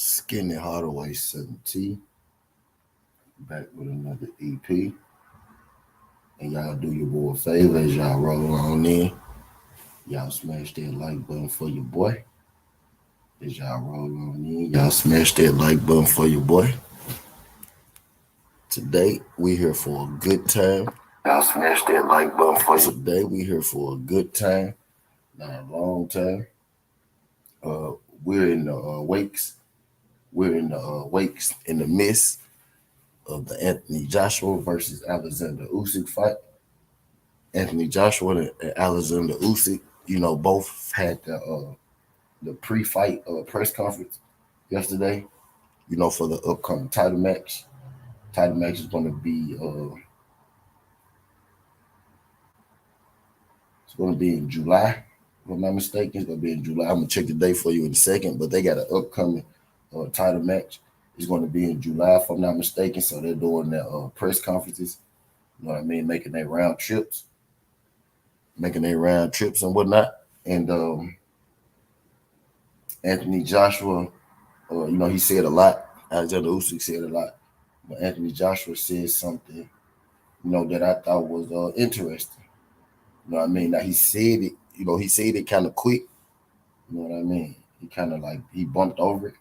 Skinny Hardaway 7T back with another EP. And y'all do your boy a favor as y'all roll on in. Y'all smash that like button for your boy. As y'all roll on in, y'all smash that like button for your boy. Today we here for a good time. Y'all smash that like button for you. Today we here for a good time, not a long time. Uh, we're in the wakes. We're in the wakes in the midst of the Anthony Joshua versus Alexander Usyk fight. Anthony Joshua and Alexander Usyk, both had the pre-fight press conference yesterday. For the upcoming title match. Title match is going to be it's going to be in July. If I'm not mistaken, it's going to be in July. I'm gonna check the date for you in a second, but they got an upcoming title match. It's going to be in July, if I'm not mistaken. So they're doing their press conferences. You know what I mean? Making their round trips and whatnot. And Anthony Joshua, he said a lot. Alexander Usyk said a lot, but Anthony Joshua said something, that I thought was interesting. You know what I mean? Now he said it, he said it kind of quick. You know what I mean? He kind of like he bumped over it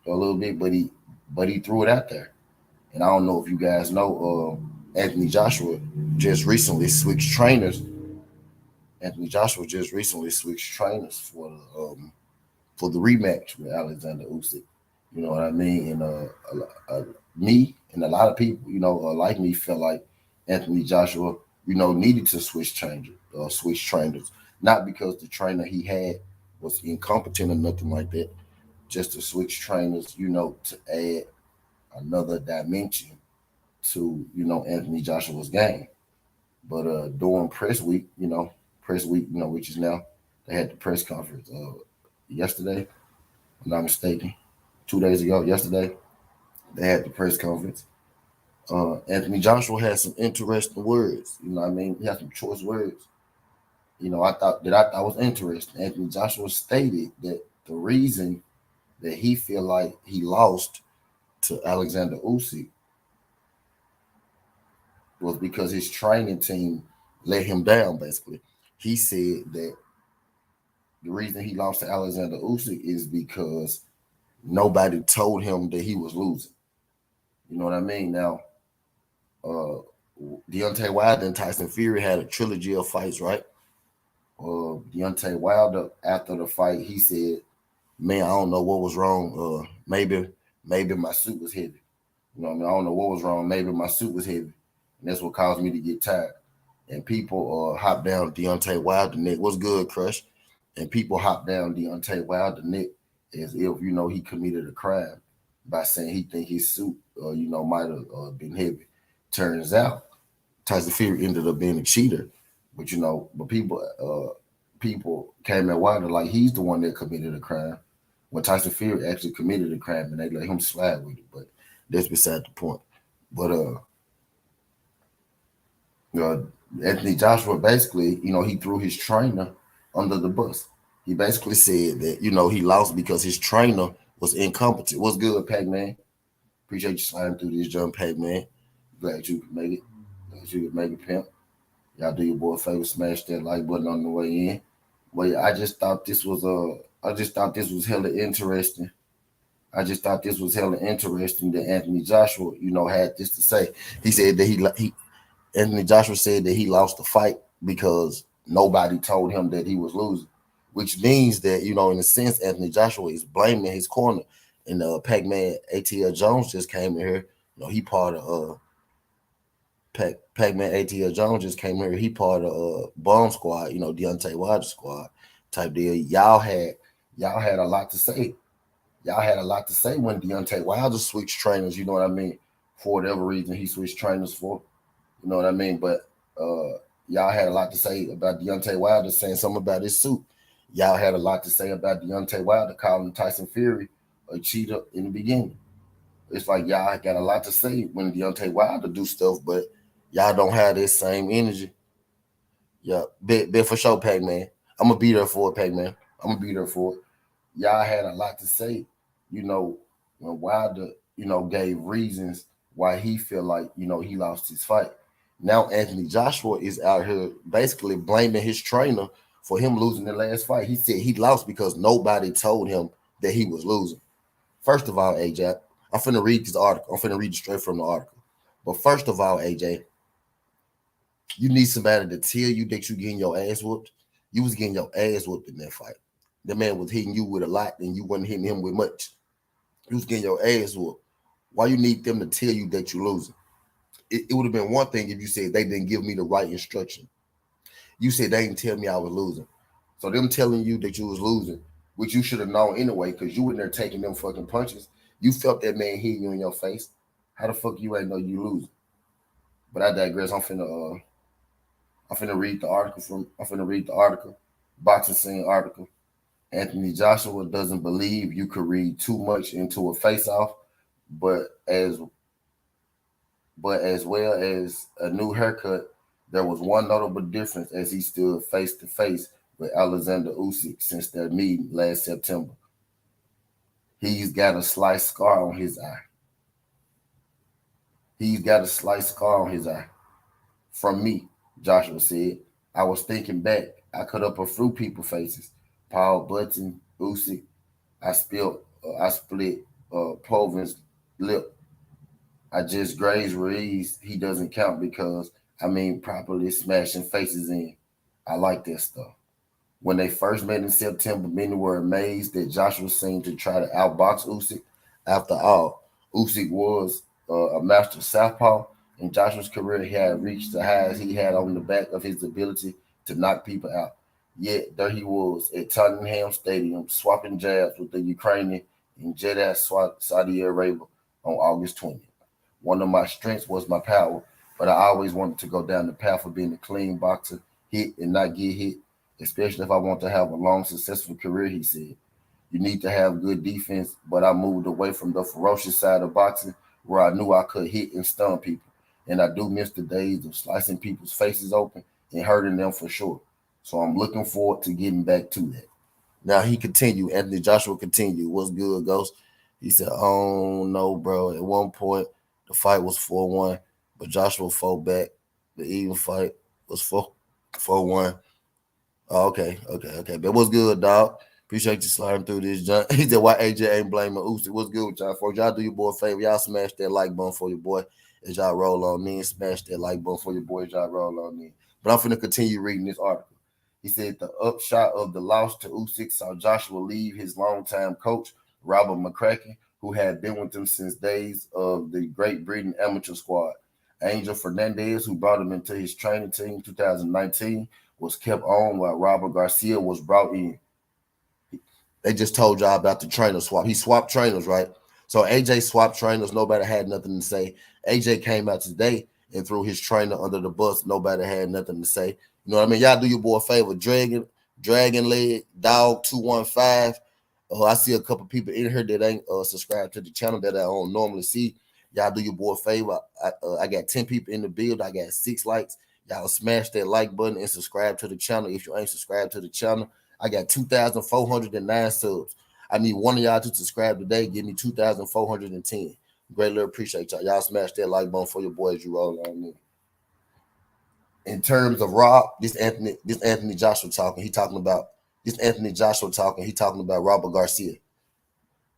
a little bit, but he threw it out there. And I don't know if you guys know, Anthony Joshua just recently switched trainers. Anthony Joshua just recently switched trainers for the rematch with Alexander Usyk. You know what I mean? And me and a lot of people, like me, felt like Anthony Joshua, needed to switch trainers, not because the trainer he had was incompetent or nothing like that, just to switch trainers, to add another dimension to, Anthony Joshua's game. But during press week, which is now, they had the press conference yesterday, if I'm not mistaken, 2 days ago, yesterday, they had the press conference. Anthony Joshua had some interesting words. You know what I mean? He had some choice words. I thought was interesting. Anthony Joshua stated that the reason that he feel like he lost to Alexander Usyk was because his training team let him down, basically. He said that the reason he lost to Alexander Usyk is because nobody told him that he was losing. You know what I mean? Now, Deontay Wilder and Tyson Fury had a trilogy of fights, right? Deontay Wilder, after the fight, he said, "Man, I don't know what was wrong. Maybe my suit was heavy. You know what I mean? I don't know what was wrong. Maybe my suit was heavy, and that's what caused me to get tired." And people hopped down Deontay Wilder's neck. What's good, Crush? And people hopped down Deontay Wilder's neck as if he committed a crime by saying he think his suit might have been heavy. Turns out Tyson Fury ended up being a cheater, but people came at Wilder like he's the one that committed a crime, when Tyson Fury actually committed a crime and they let him slide with it. But that's beside the point. But Anthony Joshua basically, he threw his trainer under the bus. He basically said that, he lost because his trainer was incompetent. What's good, Pac-Man? Appreciate you sliding through this, John Pac-Man. Glad you could make it. Glad you could make it, pimp. Y'all do your boy a favor, smash that like button on the way in. Well, I just thought this was hella interesting. That Anthony Joshua, had this to say. He said that Anthony Joshua said that he lost the fight because nobody told him that he was losing, which means that, in a sense, Anthony Joshua is blaming his corner. And Pac-Man ATL Jones just came in here. He part of Pac-Man ATL Jones just came here. He part of Bomb Squad, Deontay Wilder squad type deal. Y'all had a lot to say. Y'all had a lot to say when Deontay Wilder switched trainers. You know what I mean? For whatever reason, he switched trainers for. You know what I mean? But y'all had a lot to say about Deontay Wilder saying something about his suit. Y'all had a lot to say about Deontay Wilder calling Tyson Fury a cheater in the beginning. It's like y'all got a lot to say when Deontay Wilder do stuff, but y'all don't have this same energy. Yeah, bet for sure, Pac-Man. I'm gonna be there for it, Pac-Man. I'm gonna be there for it. Y'all had a lot to say, when Wilder, gave reasons why he feel like, he lost his fight. Now Anthony Joshua is out here basically blaming his trainer for him losing the last fight. He said he lost because nobody told him that he was losing. First of all, AJ, I'm finna read this article. I'm finna read it straight from the article. But first of all, AJ, you need somebody to tell you that you getting your ass whooped. You was getting your ass whooped in that fight. The man was hitting you with a lot and you wasn't hitting him with much. You was getting your ass whooped. Why you need them to tell you that you're losing? It would have been one thing if you said they didn't give me the right instruction. You said they didn't tell me I was losing. So them telling you that you was losing, which you should have known anyway, because you were in there taking them fucking punches. You felt that man hitting you in your face. How the fuck you ain't know you losing? But I digress. I'm finna read the article Boxing Scene article. Anthony Joshua doesn't believe you could read too much into a face-off, but as well as a new haircut, there was one notable difference as he stood face to face with Alexander Usyk since their meeting last September. He's got a slight scar on his eye. He's got a slight scar on his eye. From me, Joshua said. I was thinking back. I cut up a few people's faces. Paul Button, Usyk. I split Povin's lip. I just grazed Ruiz. He doesn't count because properly smashing faces in. I like that stuff. When they first met in September, many were amazed that Joshua seemed to try to outbox Usyk. After all, Usyk was a master southpaw. In Joshua's career, he had reached the highs he had on the back of his ability to knock people out. Yet there he was at Tottenham Stadium swapping jabs with the Ukrainian in Jeddah, Saudi Arabia on August 20th. One of my strengths was my power, but I always wanted to go down the path of being a clean boxer, hit and not get hit, especially if I want to have a long, successful career, he said. You need to have good defense, but I moved away from the ferocious side of boxing where I knew I could hit and stun people. And I do miss the days of slicing people's faces open and hurting them for sure. So I'm looking forward to getting back to that. Now he continued, Anthony Joshua continued. What's good, Ghost? He said, oh no, bro. At one point, the fight was 4-1, but Joshua fought back. The even fight was 4-1. Oh, okay. But what's good, dog? Appreciate you sliding through this, John. He said, why AJ ain't blaming Usyk? What's good with y'all, folks? Y'all do your boy a favor. Y'all smash that like button for your boy as y'all roll on in. Smash that like button for your boy as y'all roll on in. But I'm finna continue reading this article. He said the upshot of the loss to Usyk saw Joshua leave his longtime coach, Robert McCracken, who had been with him since days of the Great Britain amateur squad. Angel Fernandez, who brought him into his training team in 2019, was kept on while Robert Garcia was brought in. They just told y'all about the trainer swap. He swapped trainers, right? So AJ swapped trainers. Nobody had nothing to say. AJ came out today and threw his trainer under the bus. Nobody had nothing to say. You know what I mean? Y'all do your boy a favor. Dragon Leg, Dog 215. I see a couple people in here that ain't subscribed to the channel that I don't normally see. Y'all do your boy a favor. I got 10 people in the build. I got 6 likes. Y'all smash that like button and subscribe to the channel if you ain't subscribed to the channel. I got 2,409 subs. I need one of y'all to subscribe today. Give me 2,410. Greatly appreciate y'all. Y'all smash that like button for your boy as you roll on me. In terms of Rob, this Anthony Joshua talking. He talking about Robert Garcia.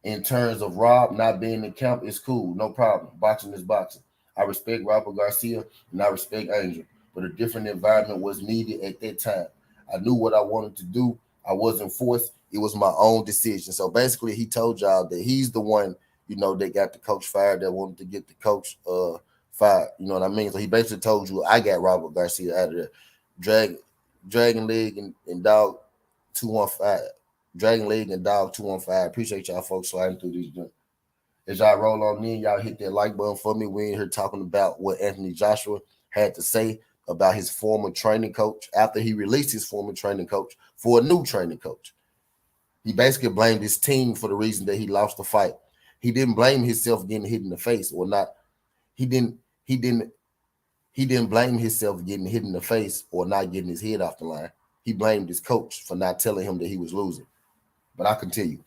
In terms of Rob not being in camp, it's cool, no problem. Boxing is boxing. I respect Robert Garcia and I respect Angel, but a different environment was needed at that time. I knew what I wanted to do. I wasn't forced. It was my own decision. So basically, he told y'all that he's the one, that got the coach fired, that wanted to get the coach fired. You know what I mean? So he basically told you, I got Robert Garcia out of there. Dragon Leg and Dog 215. Dragon Leg and Dog 215. Appreciate y'all folks sliding through these. As y'all roll on in, y'all hit that like button for me. We in here talking about what Anthony Joshua had to say about his former training coach after he released his former training coach for a new training coach. He basically blamed his team for the reason that he lost the fight. He didn't blame himself getting hit in the face or not. He didn't blame himself getting hit in the face or not getting his head off the line. He blamed his coach for not telling him that he was losing. But I continue.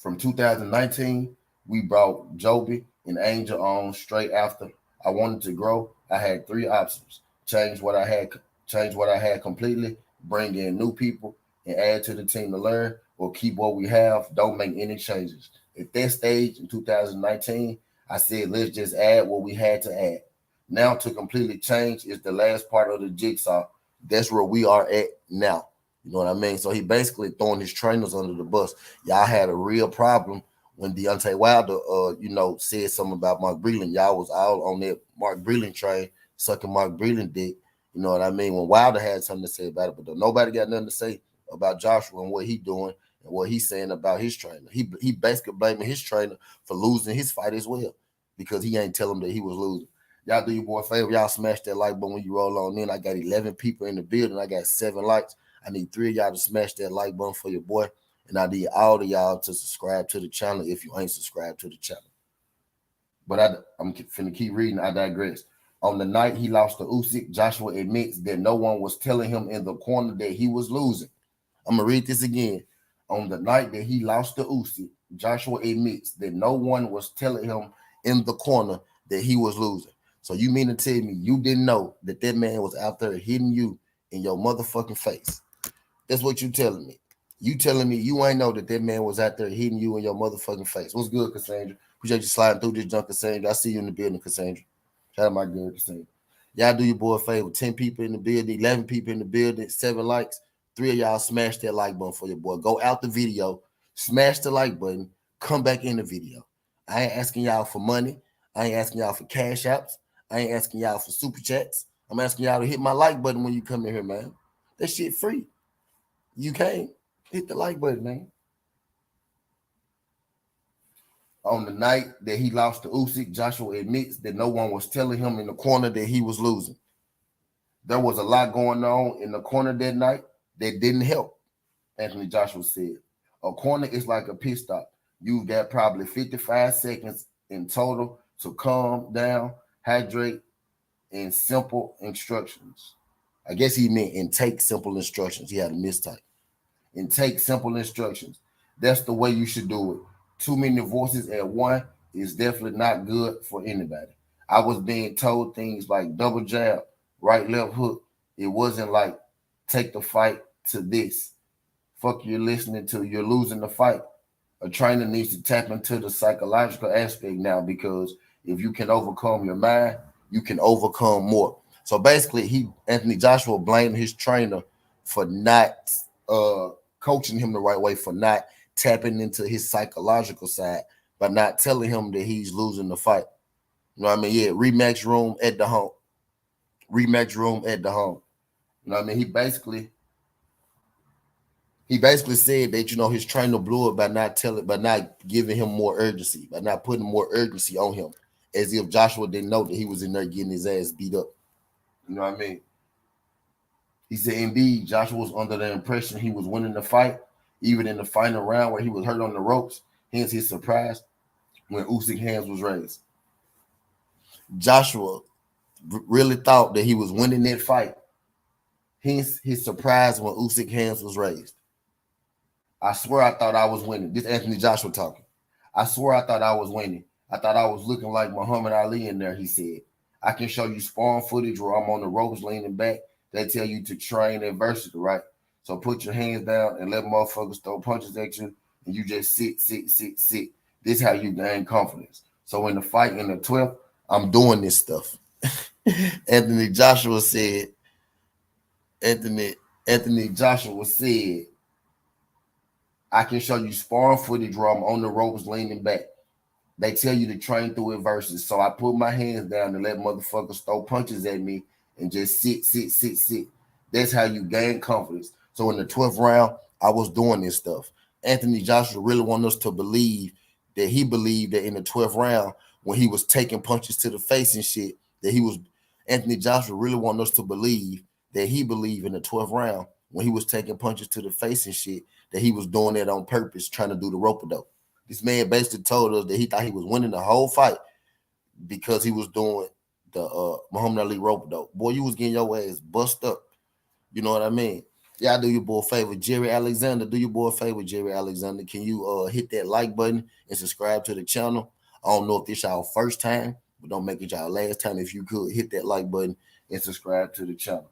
From 2019, we brought Joby and Angel on straight after. I wanted to grow. I had three options: change what I had, change what I had completely, bring in new people, and add to the team to learn, or keep what we have. Don't make any changes. At that stage in 2019, I said, let's just add what we had to add. Now to completely change is the last part of the jigsaw. That's where we are at now. You know what I mean? So he basically throwing his trainers under the bus. Y'all had a real problem when Deontay Wilder, said something about Mark Breland. Y'all was all on that Mark Breland train, sucking Mark Breland dick. You know what I mean? When Wilder had something to say about it, but nobody got nothing to say about Joshua and what he doing and what he's saying about his trainer. He basically blaming his trainer for losing his fight as well because he ain't tell him that he was losing. Y'all do your boy a favor. Y'all smash that like button when you roll on in. I got 11 people in the building. I got 7 likes. I need 3 of y'all to smash that like button for your boy. And I need all of y'all to subscribe to the channel if you ain't subscribed to the channel. But I'm finna keep reading. I digress. On the night he lost to Usyk, Joshua admits that no one was telling him in the corner that he was losing. I'm going to read this again. On the night that he lost to Usyk, Joshua admits that no one was telling him in the corner that he was losing. So you mean to tell me you didn't know that that man was out there hitting you in your motherfucking face? That's what you telling me. You telling me you ain't know that that man was out there hitting you in your motherfucking face. What's good, Cassandra? Appreciate you sliding through this junk, Cassandra. I see you in the building, Cassandra. Shout out my girl, Cassandra. Y'all do your boy a favor. 10 people in the building, 11 people in the building, 7 likes. 3 of y'all smash that like button for your boy. Go out the video, smash the like button, come back in the video. I ain't asking y'all for money. I ain't asking y'all for cash outs. I ain't asking y'all for super chats. I'm asking y'all to hit my like button when you come in here, man. That shit free. You can't hit the like button, man. On the night that he lost to Usyk, Joshua admits that no one was telling him in the corner that he was losing. There was a lot going on in the corner that night that didn't help, Anthony Joshua said. A corner is like a pit stop. You've got probably 55 seconds in total to calm down, hydrate, and simple instructions. I guess he meant and take simple instructions. He had a mistype. And take simple instructions. That's the way you should do it. Too many voices at one is definitely not good for anybody. I was being told things like double jab, right, left hook. It wasn't like take the fight to this. Fuck you're listening to. You're losing the fight. A trainer needs to tap into the psychological aspect now because if you can overcome your mind, you can overcome more. So basically, Anthony Joshua blamed his trainer for not coaching him the right way, for not tapping into his psychological side, by not telling him that he's losing the fight. You know what I mean? Yeah, rematch room at the home. Rematch room at the home. You know what I mean? He basically said that his trainer blew it by not giving him more urgency, by not putting more urgency on him, as if Joshua didn't know that he was in there getting his ass beat up. You know what I mean? He said, indeed, Joshua was under the impression he was winning the fight, even in the final round where he was hurt on the ropes. Hence his surprise when Usyk's hands was raised. Joshua really thought that he was winning that fight. Hence his surprise when Usyk's hands was raised. I swear I thought I was winning. This Anthony Joshua talking. I swear I thought I was winning. I thought I was looking like Muhammad Ali in there, he said. I can show you sparring footage where I'm on the ropes leaning back. They tell you to train adversity, right? So put your hands down and let motherfuckers throw punches at you, and you just sit. This is how you gain confidence. So in the fight in the 12th, I'm doing this stuff. Anthony Joshua said, I can show you sparring footage where I'm on the ropes leaning back. They tell you to train through adversity. So I put my hands down and let motherfuckers throw punches at me and just sit. That's how you gain confidence. So in the 12th round, I was doing this stuff. Anthony Joshua really wanted us to believe that he believed that in the 12th round, when he was taking punches to the face and shit, Anthony Joshua really wanted us to believe that he believed in the 12th round, when he was taking punches to the face and shit, that he was doing that on purpose, trying to do the rope-a-dope. This man basically told us that he thought he was winning the whole fight because he was doing the Muhammad Ali rope-a-dope. Boy, you was getting your ass bust up. You know what I mean? Y'all do your boy a favor, Jerry Alexander. Do your boy a favor, Jerry Alexander. Can you hit that like button and subscribe to the channel? I don't know if this y'all first time, but don't make it y'all last time. If you could hit that like button and subscribe to the channel.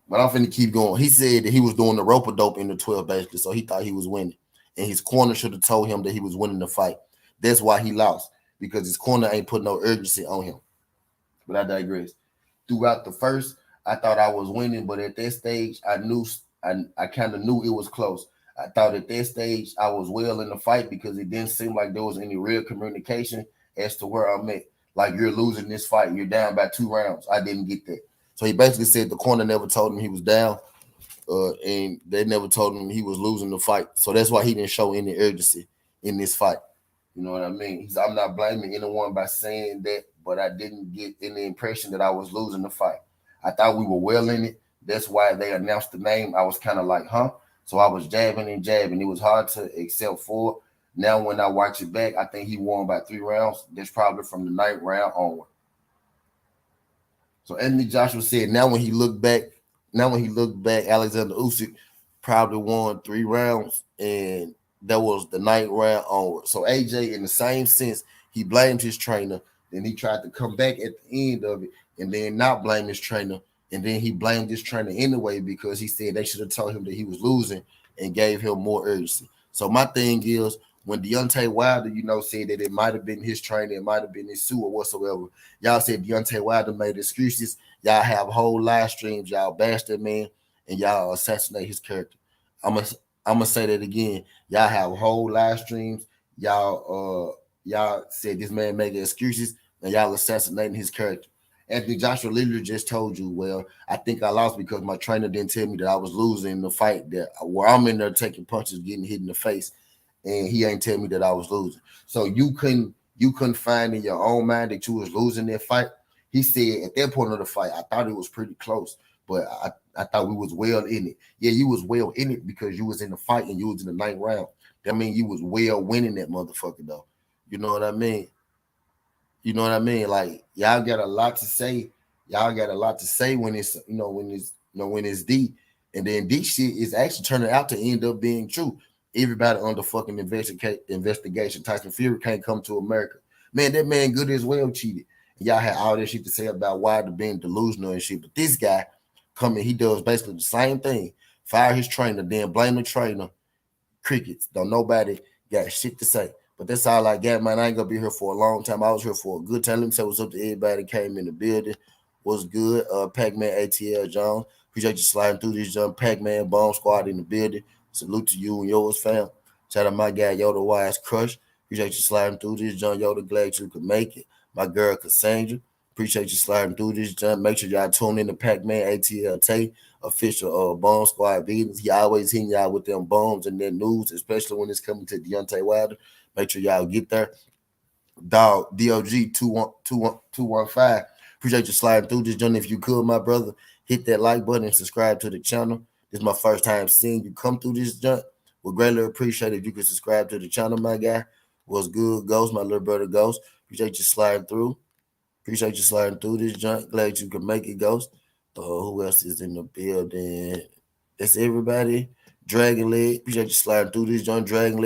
But I'm finna keep going. He said that he was doing the rope a dope in the 12 basically, so he thought he was winning. And his corner should have told him that he was winning the fight. That's why he lost, because his corner ain't put no urgency on him. But I digress. Throughout the first, I thought I was winning, but at that stage, I kind of knew it was close. I thought at that stage I was well in the fight because it didn't seem like there was any real communication as to where I'm at. Like, you're losing this fight, you're down by 2 rounds. I didn't get that. So he basically said the corner never told him he was down, and they never told him he was losing the fight. So that's why he didn't show any urgency in this fight. You know what I mean? I'm not blaming anyone by saying that, but I didn't get any impression that I was losing the fight. I thought we were well in it. That's why they announced the name. I was kind of like, huh? So I was jabbing and jabbing. It was hard to accept for. Now, when I watch it back, I think he won by 3 rounds. That's probably from the 9th round onward. So Anthony Joshua said now when he looked back, Alexander Usyk probably won 3 rounds, and that was the 9th round onward. So AJ, in the same sense, he blamed his trainer, then he tried to come back at the end of it, and then not blame his trainer, and then he blamed his trainer anyway because he said they should have told him that he was losing and gave him more urgency. So my thing is, when Deontay Wilder, said that it might have been his trainer, it might have been his suit or whatsoever, y'all said Deontay Wilder made excuses. Y'all have whole live streams. Y'all bash that man and y'all assassinate his character. I'm gonna say that again. Y'all have whole live streams. Y'all said this man making excuses and y'all assassinating his character. Anthony Joshua literally just told you, well, I think I lost because my trainer didn't tell me that I was losing the fight, that where I'm in there taking punches, getting hit in the face, and he ain't tell me that I was losing. So you couldn't find in your own mind that you was losing that fight. He said at that point of the fight, I thought it was pretty close, but I thought we was well in it. Yeah, you was well in it because you was in the fight and you was in the 9th round. That means you was well winning that motherfucker though. You know what I mean? You know what I mean? Like, y'all got a lot to say. Y'all got a lot to say when it's D, and then D shit is actually turning out to end up being true. Everybody under fucking investigation. Tyson Fury can't come to America. Man, that man good as well cheated. Y'all had all that shit to say about Wilder being delusional and shit, but this guy coming, he does basically the same thing. Fire his trainer, then blame the trainer. Crickets. Don't nobody got shit to say. But that's all I got, man. I ain't gonna be here for a long time. I was here for a good time. Let me say what's up to everybody that came in the building. What's good? Pac-Man ATL Jones. Appreciate you sliding through this young Pac-Man Bomb Squad in the building. Salute to you and yours, fam. Shout out my guy Yoda Wise Crush. Appreciate you sliding through this, John Yoda. Glad you could make it. My girl Cassandra. Appreciate you sliding through this, John. Make sure y'all tune in to Pac-Man ATL Tay, official Bomb Squad videos. He always hitting y'all with them bombs and their news, especially when it's coming to Deontay Wilder. Make sure y'all get there. Dog, DOG 215. Appreciate you sliding through this, John. If you could, my brother, hit that like button and subscribe to the channel. This is my first time seeing you come through this, John. Would greatly appreciate if you could subscribe to the channel, my guy. What's good, Ghost? My little brother, Ghost. Appreciate you sliding through. Appreciate you sliding through this, John. Glad you could make it, Ghost. Who else is in the building? That's everybody. Dragon Leg. Appreciate you sliding through this, John. Dragon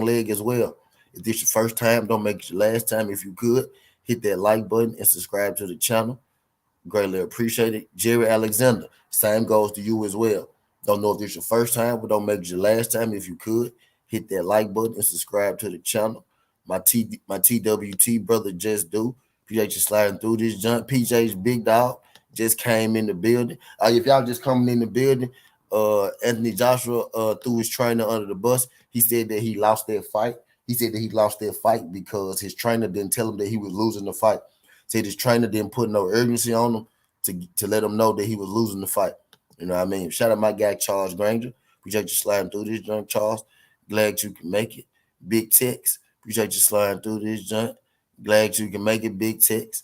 Leg as well. If this your first time, don't make it your last time. If you could, hit that like button and subscribe to the channel. Greatly appreciate it. Jerry Alexander, same goes to you as well. Don't know if this your first time, but don't make it your last time. If you could, hit that like button and subscribe to the channel. My TWT brother Just Do. Appreciate you sliding through this jump. PJ's big dog just came in the building. If y'all just coming in the building, Anthony Joshua threw his trainer under the bus. He said that he lost that fight. He said that he lost that fight because his trainer didn't tell him that he was losing the fight. Said his trainer didn't put no urgency on him to let him know that he was losing the fight. You know what I mean? Shout out my guy Charles Granger. Appreciate you sliding through this junk, Charles. Glad you can make it. Big Tex. Appreciate you sliding through this junk. Glad you can make it, Big Tex.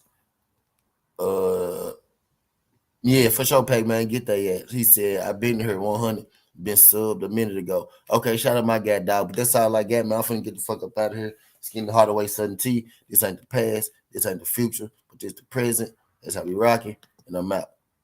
Yeah, for sure, Pac-Man. Get that ass. He said, I've been here 100. Been subbed a minute ago. Okay, shout out my guy, dog. But that's all I got, man. I'm finna get the fuck up out of here. Skin the Hardaway Southern T. This ain't the past. This ain't the future. But this the present. That's how we rocking. And I'm out.